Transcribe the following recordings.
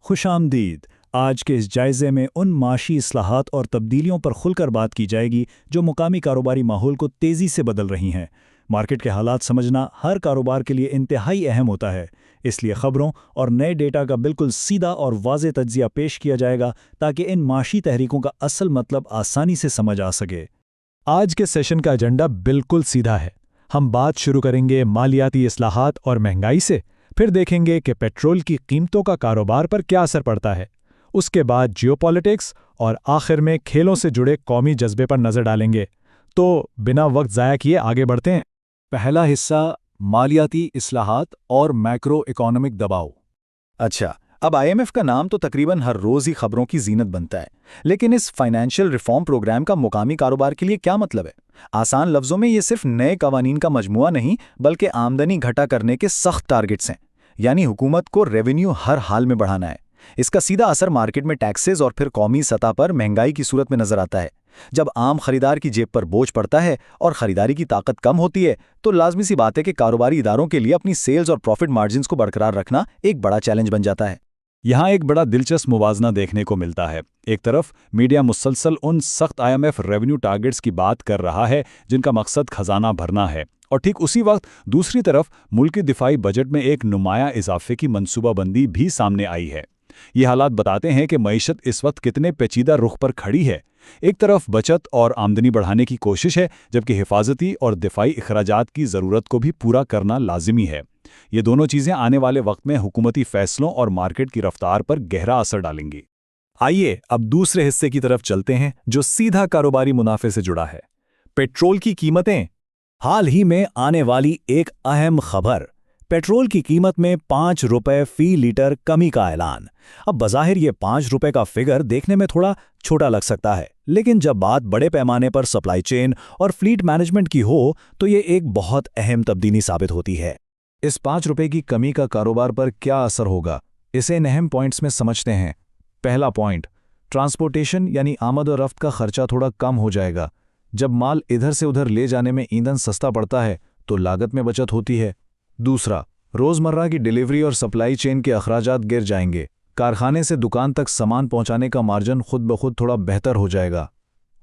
खुश आमदीद। आज के इस जायजे में उन माशी इस्लाहात और तब्दीलियों पर खुलकर बात की जाएगी जो मुकामी कारोबारी माहौल को तेज़ी से बदल रही हैं। मार्केट के हालात समझना हर कारोबार के लिए इंतहाई अहम होता है, इसलिए खबरों और नए डेटा का बिल्कुल सीधा और वाज़ेह तज्ज़िया पेश किया जाएगा ताकि इन माशी तहरीकों का असल मतलब आसानी से समझ आ सके। आज के सेशन का एजेंडा बिल्कुल सीधा है। हम बात शुरू करेंगे मालियाती इस्लाहात और महंगाई से, फिर देखेंगे कि पेट्रोल की कीमतों का कारोबार पर क्या असर पड़ता है, उसके बाद जियोपॉलिटिक्स और आखिर में खेलों से जुड़े कौमी जज्बे पर नज़र डालेंगे। तो बिना वक्त ज़ाया किए आगे बढ़ते हैं। पहला हिस्सा मालियाती इस्लाहात और मैक्रो इकोनॉमिक दबाव। अच्छा, अब आईएमएफ का नाम तो तकरीबन हर रोज़ ही खबरों की जीनत बनता है, लेकिन इस फाइनेंशियल रिफॉर्म प्रोग्राम का मुकामी कारोबार के लिए क्या मतलब है? आसान लफ्ज़ों में ये सिर्फ नए कवानीन का मजमुआ नहीं बल्कि आमदनी घटा करने के सख्त टारगेट्स हैं। यानी हुकूमत को रेवेन्यू हर हाल में बढ़ाना है। इसका सीधा असर मार्केट में टैक्सेस और फिर कौमी सतह पर महंगाई की सूरत में नजर आता है। जब आम खरीदार की जेब पर बोझ पड़ता है और खरीदारी की ताकत कम होती है तो लाजमी सी बात है कि कारोबारी इदारों के लिए अपनी सेल्स और प्रॉफिट मार्जिन्स को बरकरार रखना एक बड़ा चैलेंज बन जाता है। यहाँ एक बड़ा दिलचस्प मुवाजना देखने को मिलता है। एक तरफ मीडिया मुसलसल उन सख्त आईएमएफ रेवेन्यू टारगेट्स की बात कर रहा है जिनका मकसद खजाना भरना है, और ठीक उसी वक्त दूसरी तरफ मुल्की दिफाई बजट में एक नुमाया इजाफे की मनसूबाबंदी भी सामने आई है। ये हालात बताते हैं कि मईशत इस वक्त कितने पेचीदा रुख पर खड़ी है। एक तरफ बचत और आमदनी बढ़ाने की कोशिश है, जबकि हिफाजती और दिफाई अखराजात की ज़रूरत को भी पूरा करना लाजिमी है। ये दोनों चीज़ें आने वाले वक्त में हुकूमती फैसलों और मार्केट की रफ्तार पर गहरा असर डालेंगी। आइए अब दूसरे हिस्से की तरफ चलते हैं जो सीधा कारोबारी मुनाफे से जुड़ा है। पेट्रोल की कीमतें। हाल ही में आने वाली एक अहम खबर, पेट्रोल की कीमत में 5 रुपए फी लीटर कमी का ऐलान। अब बज़ाहिर ये 5 रुपए का फिगर देखने में थोड़ा छोटा लग सकता है, लेकिन जब बात बड़े पैमाने पर सप्लाई चेन और फ्लीट मैनेजमेंट की हो तो ये एक बहुत अहम तब्दीली साबित होती है। इस 5 रुपए की कमी का कारोबार पर क्या असर होगा, इसे इन अहम पॉइंट्स में समझते हैं। पहला पॉइंट, ट्रांसपोर्टेशन यानी आमद और रफ्त का खर्चा थोड़ा कम हो जाएगा। जब माल इधर से उधर ले जाने में ईंधन सस्ता पड़ता है तो लागत में बचत होती है। दूसरा, रोज़मर्रा की डिलीवरी और सप्लाई चेन के अखराजात गिर जाएंगे। कारखाने से दुकान तक सामान पहुंचाने का मार्जिन खुद ब खुद थोड़ा बेहतर हो जाएगा।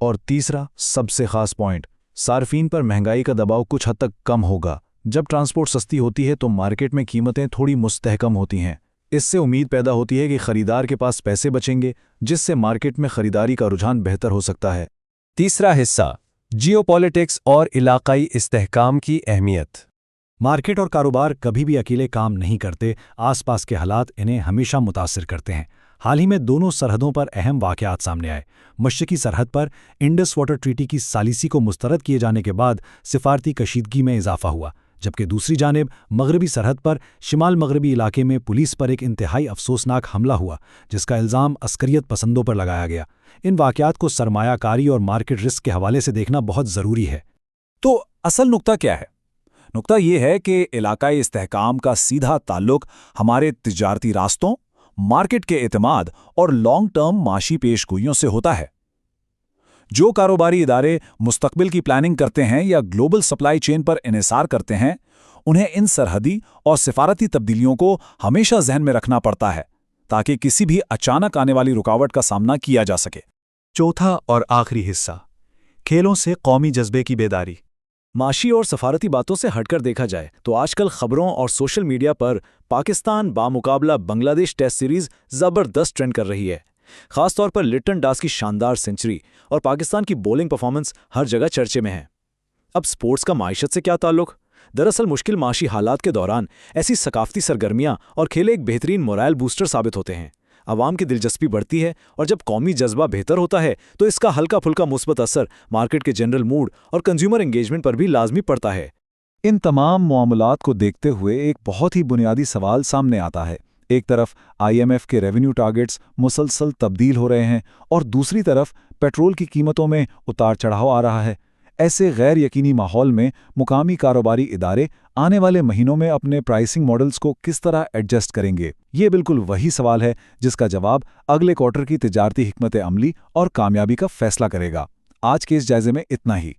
और तीसरा, सबसे खास पॉइंट, सार्फिन पर महंगाई का दबाव कुछ हद तक कम होगा। जब ट्रांसपोर्ट सस्ती होती है तो मार्केट में कीमतें थोड़ी मुस्तहकम होती हैं। इससे उम्मीद पैदा होती है कि खरीदार के पास पैसे बचेंगे, जिससे मार्केट में खरीदारी का रुझान बेहतर हो सकता है। तीसरा हिस्सा, जियोपॉलिटिक्स और इलाकाई इस्तेहकाम की अहमियत। मार्केट और कारोबार कभी भी अकेले काम नहीं करते, आसपास के हालात इन्हें हमेशा मुतासिर करते हैं। हाल ही में दोनों सरहदों पर अहम वाक़यात सामने आए। मशरकी सरहद पर इंडस वाटर ट्रीटी की सालिसी को मुस्तरद किए जाने के बाद सिफारती कशीदगी में इजाफा हुआ, जबकि दूसरी जानिब मगरबी सरहद पर शिमाल मगरबी इलाके में पुलिस पर एक इंतहाई अफसोसनाक हमला हुआ, जिसका इल्ज़ाम अस्करियत पसंदों पर लगाया गया। इन वाक़यात को सरमायाकारी और मार्केट रिस्क के हवाले से देखना बहुत ज़रूरी है। तो असल नुक्ता क्या है? नुक्ता ये है कि इलाकाई इस्तेहकाम का सीधा ताल्लुक हमारे तिजारती रास्तों, मार्केट के एतमाद और लॉन्ग टर्म माशी पेशगोइयों से होता है। जो कारोबारी इदारे मुस्तकबिल की प्लानिंग करते हैं या ग्लोबल सप्लाई चेन पर इन्हिसार करते हैं, उन्हें इन सरहदी और सिफारती तब्दीलियों को हमेशा जहन में रखना पड़ता है ताकि किसी भी अचानक आने वाली रुकावट का सामना किया जा सके। चौथा और आखिरी हिस्सा, खेलों से कौमी जज्बे की बेदारी। माशी और सफारती बातों से हटकर देखा जाए तो आजकल खबरों और सोशल मीडिया पर पाकिस्तान बामुकाबला बांग्लादेश टेस्ट सीरीज ज़बरदस्त ट्रेंड कर रही है। खासतौर पर लिटन दास की शानदार सेंचुरी और पाकिस्तान की बॉलिंग परफॉर्मेंस हर जगह चर्चे में है। अब स्पोर्ट्स का माइशत से क्या ताल्लुक? दरअसल मुश्किल माशी हालात के दौरान ऐसी सकाफती सरगर्मियां और खेले एक बेहतरीन मोरल बूस्टर साबित होते हैं। आवाम की दिलचस्पी बढ़ती है और जब कौमी जज्बा बेहतर होता है तो इसका हल्का फुल्का मुस्बत असर मार्केट के जनरल मूड और कंज्यूमर एंगेजमेंट पर भी लाजमी पड़ता है। इन तमाम मामलात को देखते हुए एक बहुत ही बुनियादी सवाल सामने आता है। एक तरफ आईएमएफ के रेवेन्यू टारगेट्स मुसलसल तब्दील हो रहे हैं और दूसरी तरफ पेट्रोल की कीमतों में उतार चढ़ाव आ रहा है। ऐसे गैर यकीनी माहौल में मुकामी कारोबारी इदारे आने वाले महीनों में अपने प्राइसिंग मॉडल्स को किस तरह एडजस्ट करेंगे? ये बिल्कुल वही सवाल है जिसका जवाब अगले क्वार्टर की तिजारती हिकमत अमली और कामयाबी का फैसला करेगा। आज के इस जायजे में इतना ही।